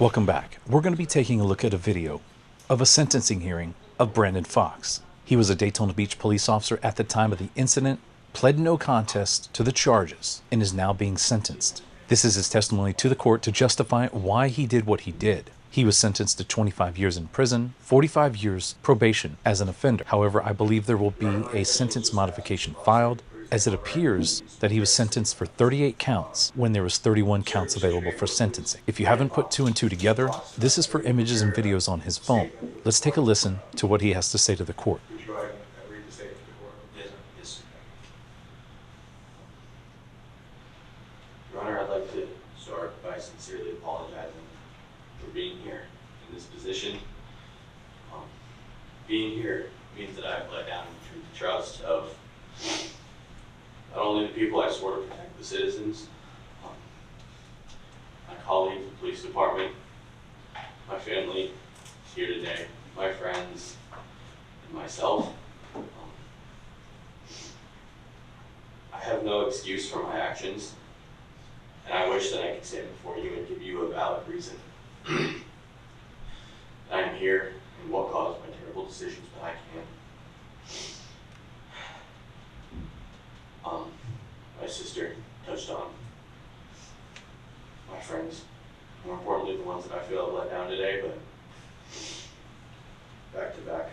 Welcome back. We're going to be taking a look at a video of a sentencing hearing of Brandon Fox. He was a Daytona Beach police officer at the time of the incident, pled no contest to the charges, and is now being sentenced. This is his testimony to the court to justify why he did what he did. He was sentenced to 25 years in prison, 45 years probation as an offender. However, I believe there will be a sentence modification filed, as it appears that he was sentenced for 38 counts when there was 31 counts available for sentencing. If you haven't put two and two together, this is for images and videos on his phone. Let's take a listen to what he has to say to the court. Would you go ahead and read the statement to the court? Yes. Your Honor, I'd like to start by sincerely apologizing for being here in this position. Being here means that I've let down the trust of not only the people I swore to protect, the citizens, my colleagues in the police department, my family here today, my friends, and myself. I have no excuse for my actions, and I wish that I could stand before you and give you a valid reason. I am here and what caused my terrible decisions, but I can't. My sister touched on my friends, more importantly the ones that I feel have let down today, but back to back.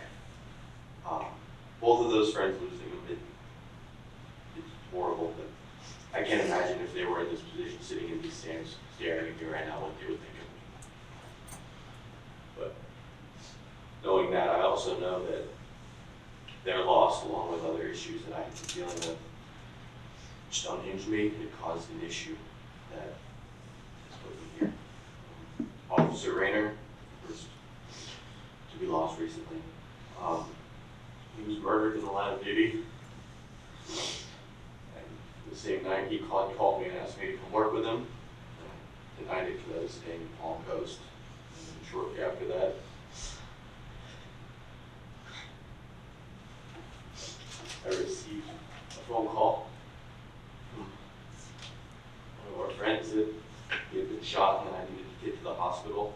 Both of those friends losing them, it's horrible, but I can't imagine if they were in this position, sitting in these stands, staring at me right now, what they would think of me. But knowing that, I also know that their loss, along with other issues that I have been dealing with, just unhinged me. It caused an issue that has put me here. Officer Rayner, first to be lost recently. He was murdered in the line of duty. And the same night he called me and asked me to come work with him. I denied it because I was staying in Palm Coast. And shortly after that, I received a phone call from one of our friends that he had been shot and I needed to get to the hospital.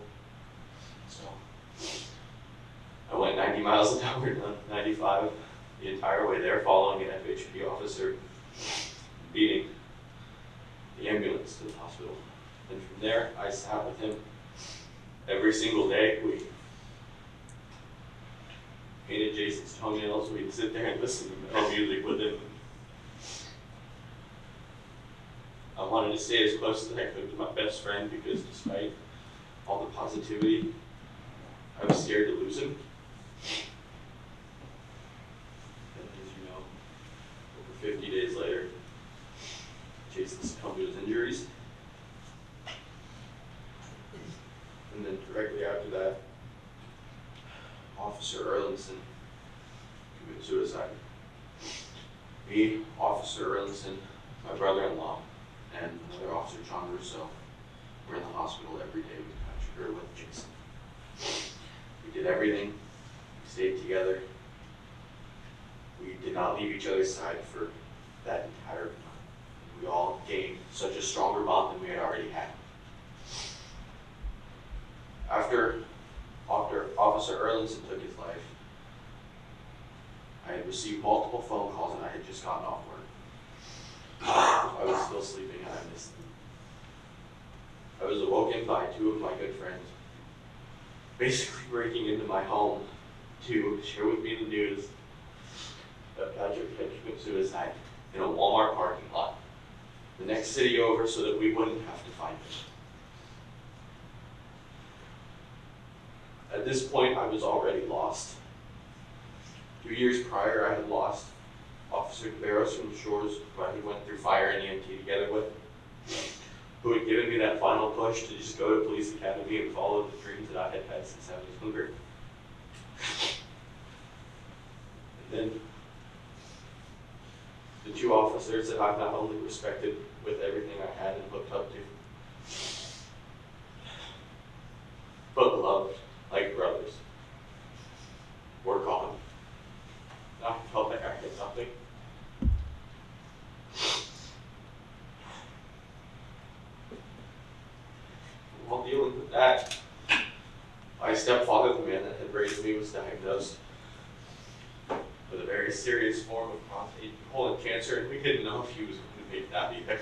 So I went 90 miles an hour, 95 the entire way there, following an FHP officer, beating the ambulance to the hospital. And from there, I sat with him every single day. We painted Jason's toenails. We'd sit there and listen to metal music with him. I wanted to stay as close as I could to my best friend because despite all the positivity, I was scared to lose him. And as you know, over 50 days later, Jason succumbed to his injuries. And then directly after that, Officer Erlinson committed suicide. Me, Officer Erlinson, my brother-in-law, and another officer, John Russo, were in the hospital every day with Patrick or with Jason. We did everything. We stayed together. We did not leave each other's side for that entire time. We all gained such a stronger bond than we had already had. After Officer Erlinson took his life, I had received multiple phone calls and I had just gotten off work. I was still sleeping and I missed them. I was awoken by two of my good friends basically breaking into my home to share with me the news that Patrick had committed suicide in a Walmart parking lot, the next city over, so that we wouldn't have to find him. At this point, I was already lost. 2 years prior, I had lost Officer DeBarros from the Shores, who I had went through fire and EMT together with, who had given me that final push to just go to police academy and follow the dreams that I had had since I was younger. And then the two officers that I've not only respected with everything I had and looked up to, but loved like brothers, were gone. I felt like I had nothing. While dealing with that, stepfather, the man that had raised me, was diagnosed with a very serious form of prostate colon cancer, and we didn't know if he was going to make that either.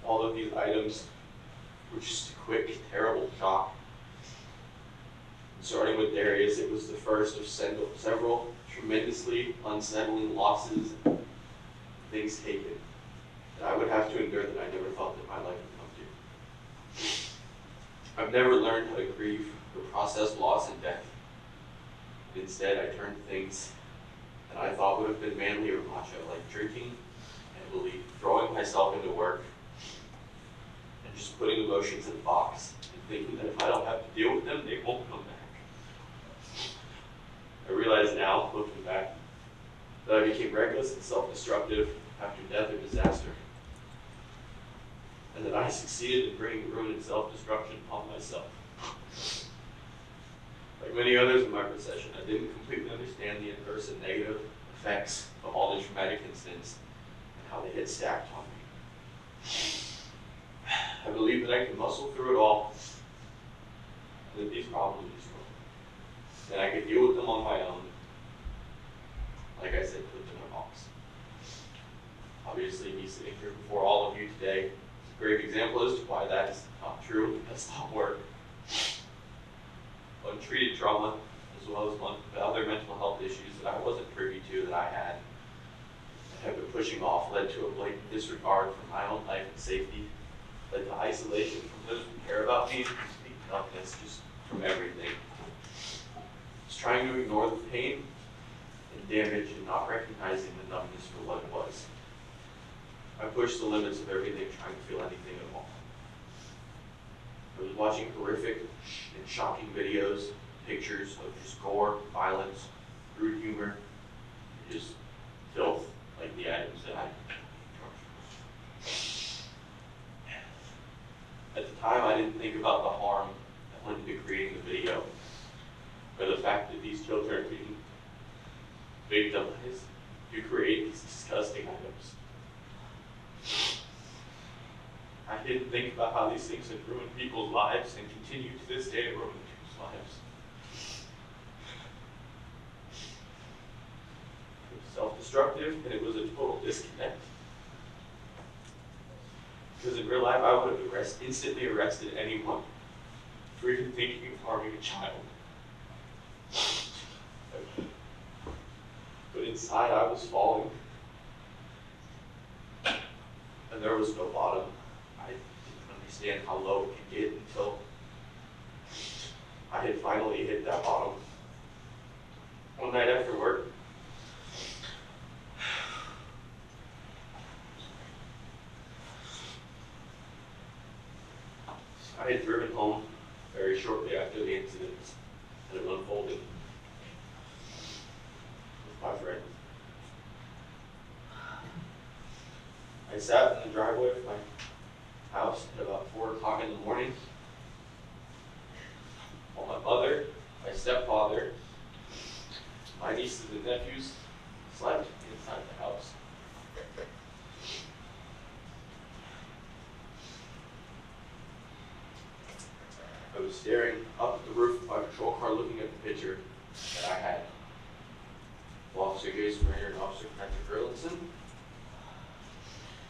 All of these items were just a quick, terrible shock. Starting with Darius, it was the first of several tremendously unsettling losses and things taken that I would have to endure that I never thought that my life would come to. I've never learned how to grieve or process loss and death. Instead, I turned to things that I thought would have been manly or macho, like drinking and belief, throwing myself into work, and just putting emotions in a box and thinking that if I don't have to deal with them, they won't come back. I realize now, looking back, that I became reckless and self-destructive after death or disaster, and that I succeeded in bringing ruin and self-destruction upon myself. Like many others in my procession, I didn't completely understand the adverse and negative effects of all the traumatic incidents and how they had stacked on me. I believe that I could muscle through it all, and that these problems would be strong. And I could deal with them on my own. Like I said, put them in a box. Obviously, me sitting here before all of you today is a great example as to why that is not true. It does not work. Untreated trauma, as well as other mental health issues that I wasn't privy to that I had and have been pushing off, led to a blatant disregard for my own life and safety, led to isolation from those who care about me, and complete numbness just from everything. Just trying to ignore the pain and damage and not recognizing the numbness for what it was. I pushed the limits of everything, trying to feel anything at all. I was watching horrific and shocking videos, pictures of just gore, violence, crude humor, and just filth, like the items that I At the time, I didn't think about the harm that went into creating the video, or the fact that these children are being victimized to create these disgusting items. I didn't think about how these things had ruined people's lives and continue to this day to ruin people's lives. It was self-destructive, and it was a total disconnect. Because in real life, I would have instantly arrested anyone for even thinking of harming a child. But inside, I was falling, and there was no bottom. I didn't understand how low it could get until I had finally hit that bottom. One night after work, I had driven home very shortly after the incident that it unfolded with my friend. I sat in the driveway of my house at about 4 o'clock in the morning while my mother, my stepfather, my nieces and nephews slept inside the house. I was staring up at the roof of my patrol car looking at the picture that I had of Officer Jason Rainer and Officer Patrick Erlinson.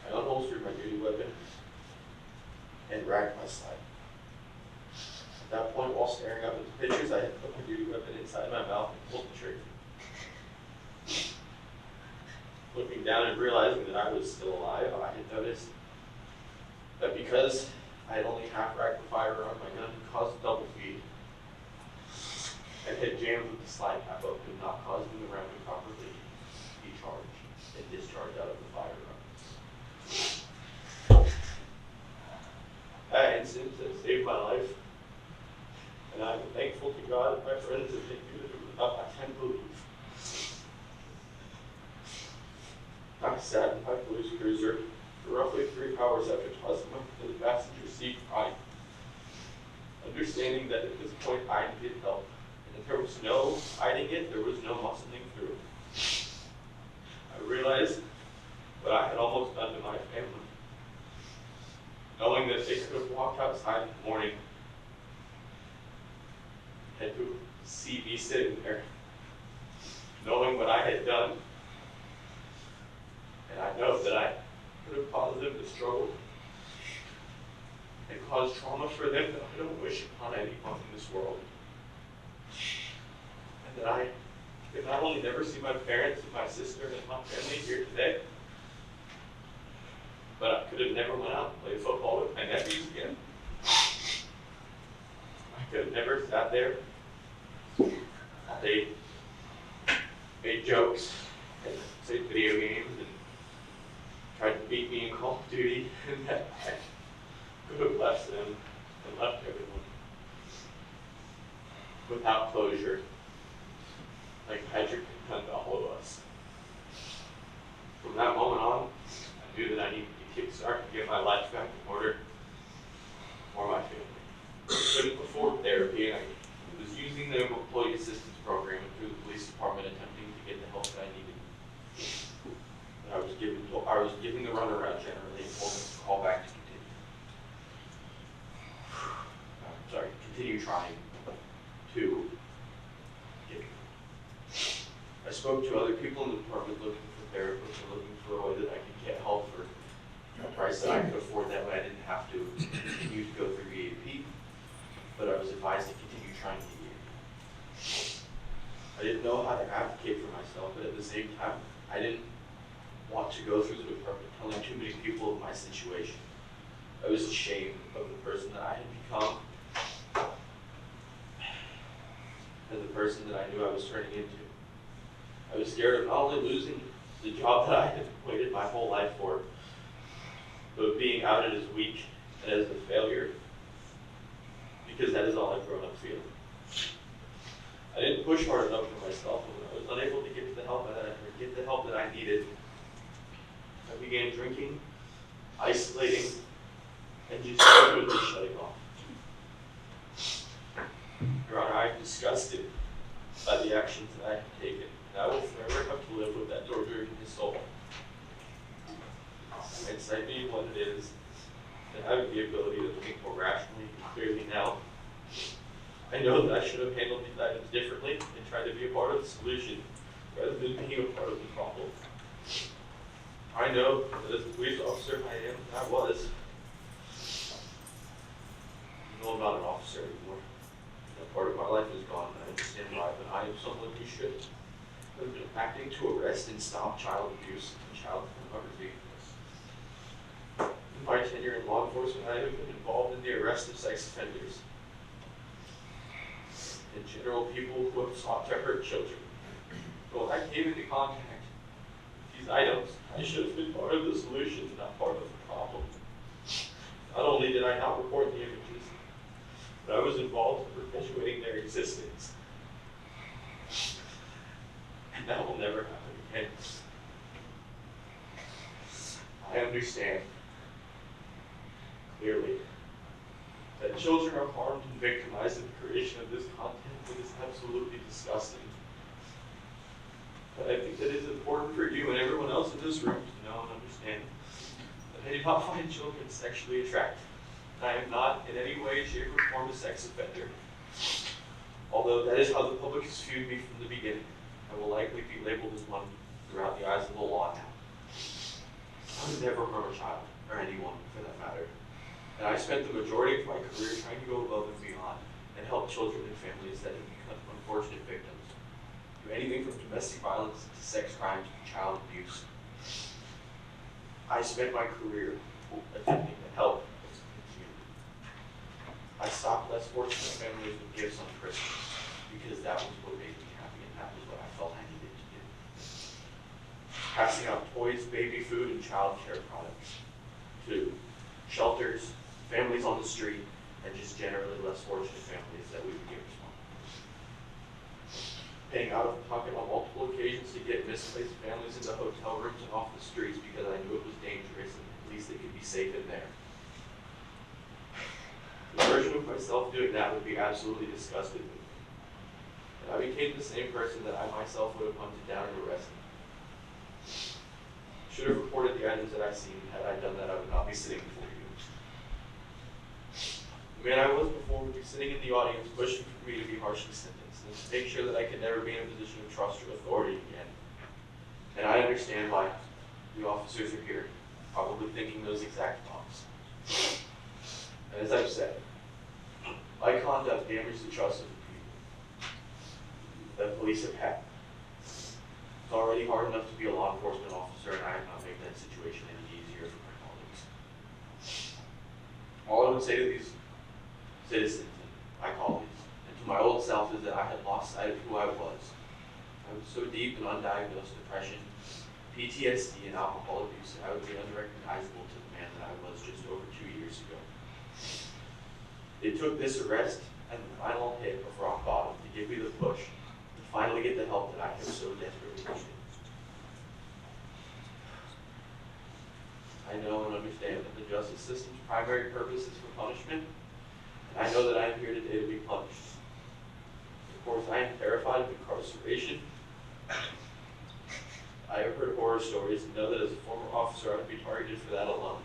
I unholstered my duty weapon and racked my slide. At that point, while staring up at the pictures, I had put my duty weapon inside my mouth and pulled the trigger. Looking down and realizing that I was still alive, I had noticed that because I had only half racked the firearm, my gun had caused a double feed and had jammed with the slide cap open, not causing the round to properly decharge and discharge out of the firearm. That incident has saved my life, and I'm thankful to God and my friends that they knew that it was not my time to leave. I sat in my police cruiser for roughly 3 hours after tossing my to the passenger seat crying, understanding that at this point I needed help, and that there was no hiding it, there was no muscling through it. I realized what I had almost done to my family, knowing knowing that they could have walked outside in the morning, had to see me sitting there, knowing what I had done. And I know that I could have caused them to struggle and caused trauma for them that I don't wish upon anyone in this world. And that I could not only never see my parents and my sister and my family here today, but I could have never went out and played football with my nephews again. I could have never sat there while they made jokes and played video games and tried to beat me in Call of Duty, and that I could have left them and left everyone without closure, like Patrick had done to all of us. From that moment on, I knew that I needed to kickstart and get my life back in order for my family. I couldn't afford therapy, and I was using the employee assistance program through the police department, attempting to get the help that I needed. And I was given the runaround generally and told them to call back to continue trying to get. I spoke to other people in the department looking for therapists and looking for a way that I could get help for a price that I could afford. That way I didn't have to continue to go through EAP, but I was advised to continue trying to get EAP. I didn't know how to advocate for myself, but at the same time, I didn't want to go through the department telling too many people of my situation. I was ashamed of the person that I had become and the person that I knew I was turning into. I was scared of not only losing the job that I had waited my whole life for, but of being outed as weak and as a failure, because that is all I've grown up feeling. I didn't push hard enough for myself, and when I was unable to get the help that I needed, I began drinking, isolating, and just totally shutting off. Your Honor, I'm disgusted by the actions that I have taken, and I will forever have to live with that torture in his soul. Inside me what it is, and having the ability to think more rationally and clearly now, I know that I should have handled these items differently and tried to be a part of the solution rather than being a part of the problem. I know that as a police officer I am, and I was. No, I'm not an officer anymore. That part of my life is gone, and I understand why, but I am someone who should have been acting to arrest and stop child abuse and child pornography. In my tenure in law enforcement, I have been involved in the arrest of sex offenders. In general, people who have sought to hurt children. But when I came into contact with these items, I should have been part of the solution, not part of the problem. Not only did I not report the images, but I was involved in perpetuating their existence. And that will never happen again. I understand clearly that children are harmed and victimized in the creation of this content that is absolutely disgusting. But I think that it's important for you and everyone else in this room to know and understand that I do not find children sexually attractive. I am not in any way, shape, or form a sex offender. Although that is how the public has viewed me from the beginning, I will likely be labeled as one throughout the eyes of the law now. I was never harm a child, or anyone for that matter. And I spent the majority of my career trying to go above and beyond and help children and families that have become unfortunate victims. Do anything from domestic violence to sex crimes to child abuse. I spent my career attempting to help this community. I stopped less fortunate families with gifts on Christmas because that was what made me happy and that was what I felt I needed to do. Passing out toys, baby food, and child care products to shelters, families on the street, and just generally less fortunate families that we would give responsibility. Paying out of pocket on multiple occasions to get misplaced families into hotel rooms and off the streets because I knew it was dangerous and at least they could be safe in there. The version of myself doing that would be absolutely disgusted with me. And I became the same person that I myself would have hunted down and arrested. Should have reported the items that I've seen. Had I done that, I would not be sitting before you. The man I was before would be sitting in the audience pushing for me to be harshly sentenced and to make sure that I could never be in a position of trust or authority again. And I understand why the officers are here, probably thinking those exact thoughts. And as I've said, my conduct damaged the trust of the people that police have had. It's already hard enough to be a law enforcement officer, and I have not made that situation any easier for my colleagues. All I would say to these citizens, my colleagues, and to my old self is that I had lost sight of who I was. I was so deep in undiagnosed depression, PTSD, and alcohol abuse that I would be unrecognizable to the man that I was just over 2 years ago. It took this arrest and the final hit of rock bottom to give me the push to finally get the help that I have so desperately needed. I know and understand that the justice system's primary purpose is for punishment, and I know that I am here today to be punished. Of course, I am terrified of incarceration. I have heard horror stories and know that as a former officer, I would be targeted for that alone.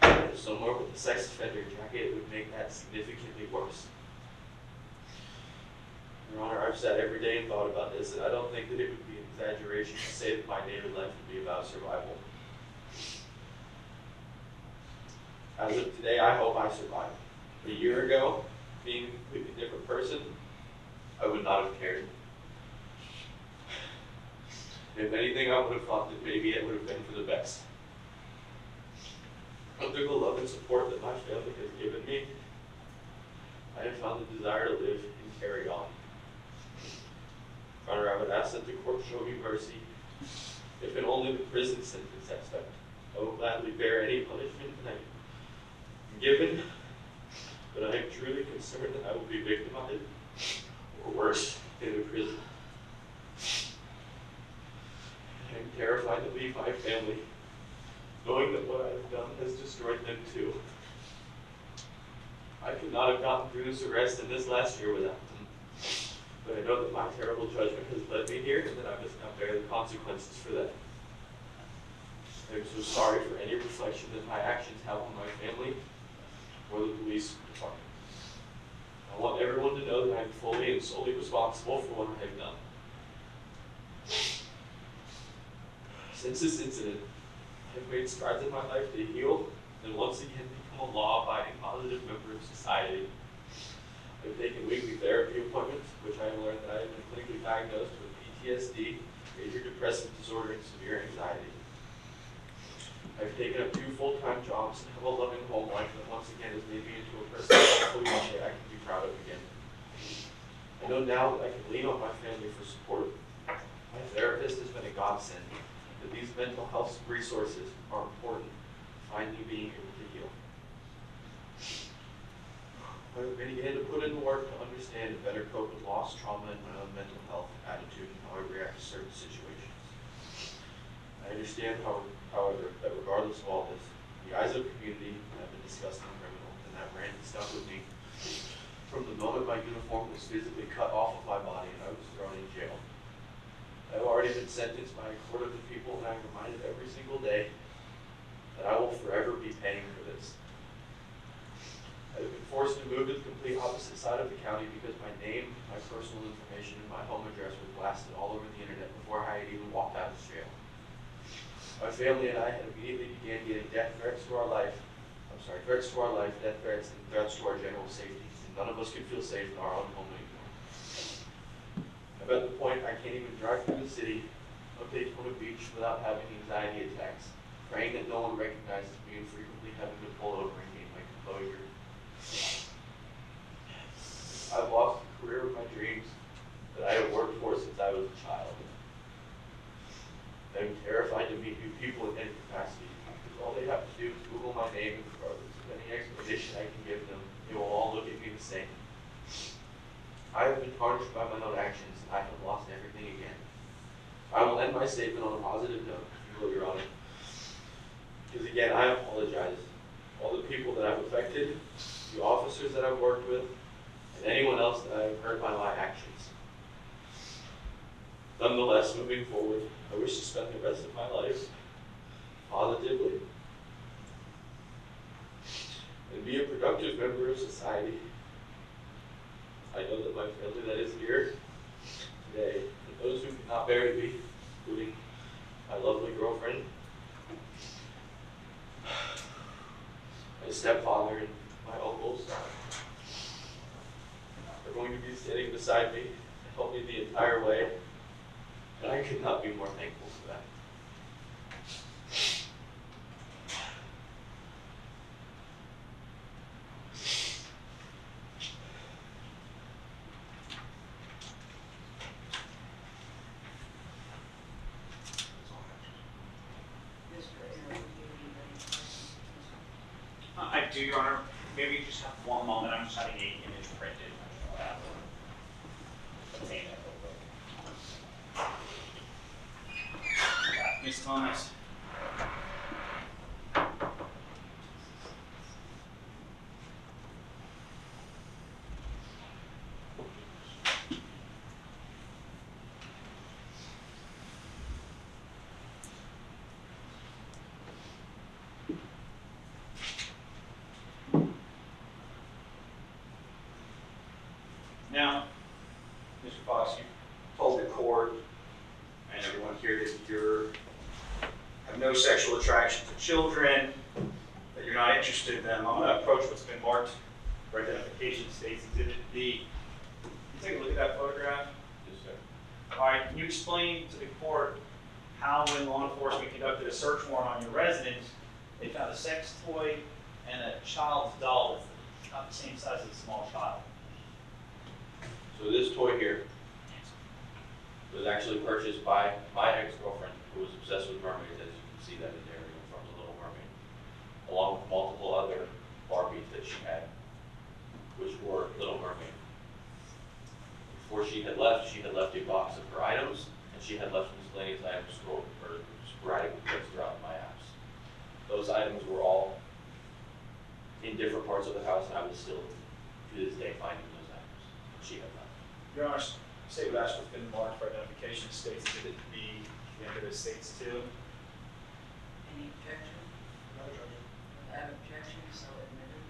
And somewhere with a sex offender jacket, it would make that significantly worse. Your Honor, I've sat every day and thought about this, and I don't think that it would be an exaggeration to say that my daily life would be about survival. As of today, I hope I survive. A year ago, being a completely different person, I would not have cared. If anything, I would have thought that maybe it would have been for the best. Under the love and support that my family has given me, I have found the desire to live and carry on. Your Honor, I would ask that the court show me mercy, if in only the prison sentence aspect. I will gladly bear any punishment that I am given, but I am truly concerned that I will be victimized, or worse, in a prison. I am terrified to leave my family, knowing that what I have done has destroyed them too. I could not have gotten through this arrest and this last year without them. But I know that my terrible judgment has led me here and that I must now bear the consequences for that. I am so sorry for any reflection that my actions have on my family or the police department. I want everyone to know that I am fully and solely responsible for what I have done. Since this incident, I have made strides in my life to heal and once again become a law-abiding, positive member of society. I've taken weekly therapy appointments, which I have learned that I have been clinically diagnosed with PTSD, major depressive disorder, and severe anxiety. I've taken up 2 full-time jobs and have a loving home life that once again has made me into a person that hopefully one day I can be proud of again. I know now that I can lean on my family for support. My therapist has been a godsend, that these mental health resources are important to find me being able to heal. I began to put in the work to understand and better cope with loss, trauma, and my own mental health attitude and how I react to certain situations. I understand, however, that regardless of all this, in the eyes of the community, I've been disgusting criminal, and that brand has stuck with me from the moment my uniform was physically cut off of my body and I was thrown in jail. I've already been sentenced by a court of the people, and I'm reminded every single day that I will forever be paying for this. I've been forced to move to the complete opposite side of the county because my name, my personal information, and my home address were blasted all over the internet before I had even walked out of jail. My family and I had immediately began getting threats to our life, death threats, and threats to our general safety. And none of us could feel safe in our own home anymore. I'm at the point I can't even drive through the city of Daytona Beach without having anxiety attacks, praying that no one recognizes me and frequently having to pull over and gain my composure. I've lost the career of my dreams that I have worked for since I was a child. I'm terrified to meet new people in any capacity, because all they have to do is Google my name, and regardless of any explanation I can give them, they will all look at me the same. I have been tarnished by my own actions, and I have lost everything again. I will end my statement on a positive note, if you will, Your Honor. Because again, I apologize. All the people that I've affected, the officers that I've worked with, and anyone else that I've hurt by my actions. Nonetheless, moving forward, I wish to spend the rest of my life positively and be a productive member of society. I know that my family that is here today, and those who cannot bear to be, including my lovely girlfriend, my stepfather, and my uncles, are going to be standing beside me and help me the entire way, and I could not be more thankful for that. I do, Your Honor. Maybe you just have one moment. I'm just having an image printed. Obtain that real quick. Ms. Thomas. Now, Mr. Fox, you told the court and everyone here that you have no sexual attraction to children, that you're not interested in them. I'm going to approach what's been marked for identification states Exhibit B. Can you take a look at that photograph? Yes, sir. All right, can you explain to the court how, when law enforcement conducted a search warrant on your residence, they found a sex toy and a child's doll that's not the same size as a small child? So this toy here was actually purchased by my ex-girlfriend, who was obsessed with mermaids, as you can see that in there from The Little Mermaid, along with multiple other Barbies that she had, which were Little Mermaid. Before she had left a box of her items, and she had left miscellaneous items sporadically placed throughout my house. Those items were all in different parts of the house, and I was still, to this day, finding those items she had left. Your Honor, State of Asheville's been marked for identification states Exhibit B, the end of it states too. Any objection? No objection. Without objection, so admitted.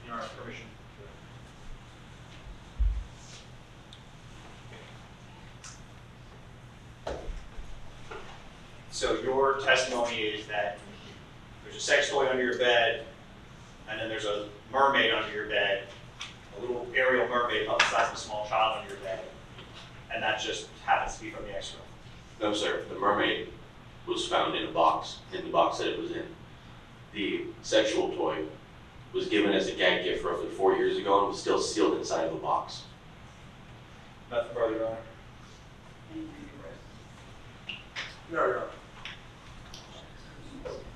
Your Honor's permission. So your testimony is that there's a sex toy under your bed, and then there's a mermaid under your bed, a little aerial mermaid about the size of a small child under your bed, and that just happens to be from the ex-girlfriend. No, sir. The mermaid was found in a box, in the box that it was in. The sexual toy was given as a gag gift roughly 4 years ago and was still sealed inside of a box. Nothing further, Your Honor. Anything to rest? No, Your